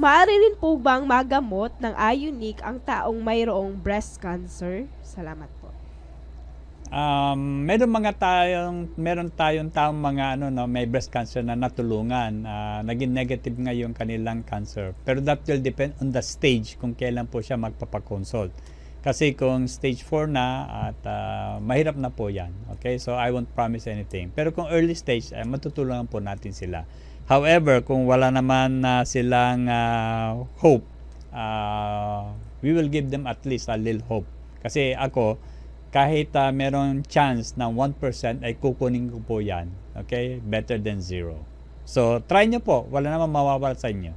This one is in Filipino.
Maaari rin po bang magamot ng Ionic ang taong mayroong breast cancer? Salamat po. Meron tayong taong mga may breast cancer na natulungan, naging negative nga yung kanilang cancer. Pero that will depend on the stage kung kailan po siya magpapakonsult. Kasi kung stage 4 na at mahirap na po yan. Okay? So I won't promise anything. Pero kung early stage, matutulungan po natin sila. However, kung wala naman silang hope, we will give them at least a little hope. Kasi ako, kahit meron chance na 1% ay kukunin ko po yan. Okay? Better than 0. So, try nyo po. Wala namang mawawala sa inyo.